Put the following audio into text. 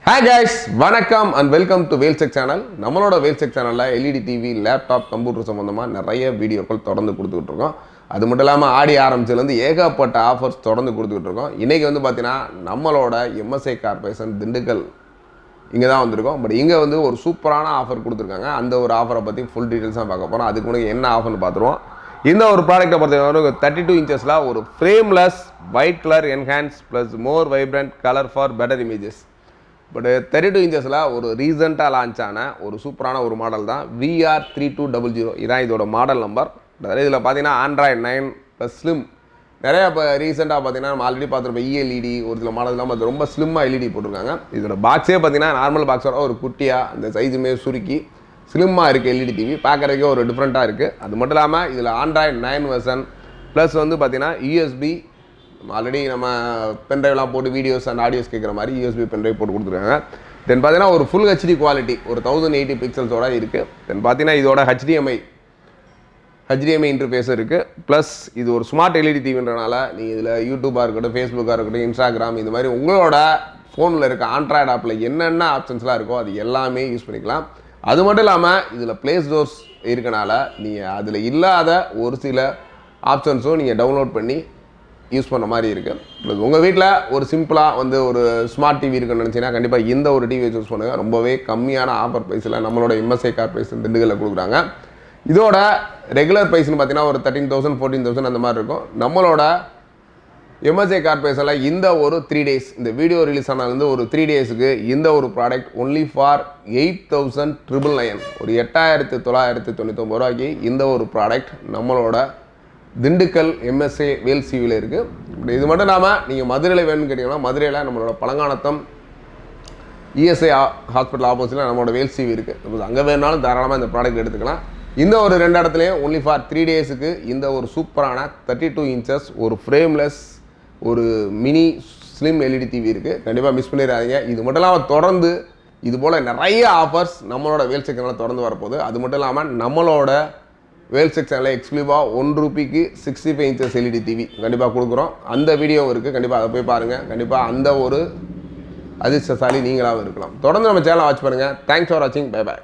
Hi guys, வணக்கம் and welcome to Wheelcheck channel. நம்மளோட Wheelcheck channelல LED TV, laptop, computer சம்பந்தமா நிறைய வீடியோக்கள் தொடர்ந்து கொடுத்துட்டு இருக்கோம். அது மட்டும் இல்லாமல் ஆடி ஆரம்பிச்சதுல இருந்து ஏகப்பட்ட ஆஃபர்ஸ் தொடர்ந்து கொடுத்துட்டு இருக்கோம். இன்னைக்கு வந்து பார்த்தீங்கன்னா நம்மளோட MSI கார்ப்பரேஷன் திண்டுக்கல் இங்கே தான் வந்திருக்கோம். பட் இங்கே வந்து ஒரு சூப்பரான ஆஃபர் கொடுத்துருக்காங்க. அந்த ஒரு ஆஃபரை பற்றி ஃபுல் டீட்டெயில்ஸாக பார்க்க போகிறோம். அதுக்கு முன்னாடி என்ன ஆஃபர்னு பார்த்துருவோம். இந்த ஒரு ப்ராடக்ட்டை பார்த்தீங்கன்னா 32 இன்ச்சஸில் ஒரு frameless white colour enhance plus more vibrant colour for better images. But 32 இன்ச்சஸில் ஒரு ரீசெண்டாக லான்ச் ஆன ஒரு சூப்பரான ஒரு மாடல் தான் VR3200. இதான் இதோட மாடல் நம்பர். இதில் பார்த்தீங்கன்னா ஆண்ட்ராய்டு 9 ப்ளஸ் ஸ்லிம் நிறையா இப்போ ரீசெண்டாக பார்த்தீங்கன்னா நம்ம ஆல்ரெடி பார்த்துருப்போம். இஎல்இடி ஒரு சில மாடல்லாம் அது ரொம்ப ஸ்லிம்மாக எல்இடி போட்டிருக்காங்க. இதோட பாக்ஸே பார்த்தீங்கன்னா நார்மல் பாக்ஸோட ஒரு குட்டியாக அந்த சைஸுமே சுருக்கி ஸ்லிம்மாக இருக்குது. எல்இடி டிவி பார்க்குறதுக்கே ஒரு டிஃப்ரெண்ட்டாக இருக்குது. அது மட்டும் இல்லாமல் இதில் ஆண்ட்ராய்டு 9 வெர்ஷன் ப்ளஸ் வந்து பார்த்தீங்கன்னா யூஎஸ்பி ஆல்ரெடி நம்ம பென்ட்ரைவ்லாம் போட்டு வீடியோஸ் அண்ட் ஆடியோஸ் கேட்குற மாதிரி யூஎஸ்பி பென்ட்ரைவ் போட்டு கொடுத்துருக்காங்க. தென் பார்த்தீங்கன்னா ஒரு ஃபுல் ஹெச்டி குவாலிட்டி ஒரு 1080 பிக்சல்ஸோட இருக்குது. தென் பார்த்தீங்கன்னா இதோட HDMI இன்டர்ஃபேஸ் இருக்குது. ப்ளஸ் இது ஒரு ஸ்மார்ட் எல்இடி டிவின்றனால நீங்கள் இதில் யூடியூபாக இருக்கட்டும், ஃபேஸ்புக்காக இருக்கட்டும், இன்ஸ்டாகிராம் இது மாதிரி உங்களோட ஃபோனில் இருக்க ஆண்ட்ராய்டு ஆப்பில் என்னென்ன ஆப்ஷன்ஸ்லாம் இருக்கோ அது எல்லாமே யூஸ் பண்ணிக்கலாம். அது மட்டும் இல்லாமல் இதில் ப்ளே ஸ்டோர்ஸ் இருக்கனால நீங்கள் அதில் இல்லாத ஒரு சில ஆப்ஷன்ஸும் நீங்கள் டவுன்லோட் பண்ணி யூஸ் பண்ண மாதிரி இருக்குது. ப்ளஸ் உங்கள் வீட்டில் ஒரு சிம்பிளாக வந்து ஒரு ஸ்மார்ட் டிவி இருக்குன்னு நினச்சிங்கன்னா கண்டிப்பாக இந்த ஒரு டிவியை சூஸ் பண்ணுங்கள். ரொம்பவே கம்மியான ஆஃபர் ப்ரைஸில் நம்மளோட MSI கார்ப்பரேஷன் திண்டுக்கல்ல கொடுக்குறாங்க. இதோட ரெகுலர் ப்ரைஸ்னு பார்த்தீங்கன்னா ஒரு 13,000 14,000 அந்த மாதிரி இருக்கும். நம்மளோட MSI கார்ப்பரேஷனில் இந்த ஒரு 3 days இந்த வீடியோ ரிலீஸ் ஆனதுலேருந்து ஒரு 3 daysக்கு இந்த ஒரு ப்ராடக்ட் ஒன்லி ஃபார் 8,999 ஒரு 8,999 ரூபாய்க்கு இந்த ஒரு ப்ராடக்ட் நம்மளோட திண்டுக்கல் MSI வேல்சிவியில் இருக்குது. இது மட்டும் இல்லாமல் நீங்கள் மதுரையில் வேணும்னு கேட்டிங்கன்னா மதுரையில் நம்மளோட பழங்கானத்தம் ESI ஹாஸ்பிட்டல் ஆப்போசிட்டில் நம்மளோட வேல்சிவி இருக்குது. அங்கே வேணாலும் தாராளமாக இந்த ப்ராடக்ட் எடுத்துக்கலாம். இந்த ஒரு 2 இடத்துலையும் ஒன்லி ஃபார் 3 daysக்கு இந்த ஒரு சூப்பரான 32 இன்ச்சஸ் ஒரு ஃப்ரேம்லெஸ் ஒரு மினி ஸ்லிம் எல்இடி டிவி இருக்குது. கண்டிப்பாக மிஸ் பண்ணிடாதீங்க. இது மட்டும் இல்லாமல் தொடர்ந்து இது போல் நிறைய ஆஃபர்ஸ் நம்மளோட Wheelcheck சேனலில் தொடர்ந்து வரப்போகுது. அது மட்டும் இல்லாமல் நம்மளோட Wheelcheck சேனலில் எக்ஸ்க்ளூசிவாக 1 ரூபாய்க்கு 65 இன்ச்சஸ் எல்இடி டிவி கண்டிப்பாக கொடுக்குறோம். அந்த வீடியோவும் இருக்குது. கண்டிப்பாக அதை போய் பாருங்கள். கண்டிப்பாக அந்த ஒரு அதிர்ஷ்டசாலி நீங்களாகவும் இருக்கலாம். தொடர்ந்து நம்ம சேனலை வாட்ச் பண்ணுங்கள். தேங்க்ஸ் ஃபார் வாட்சிங். Bye bye.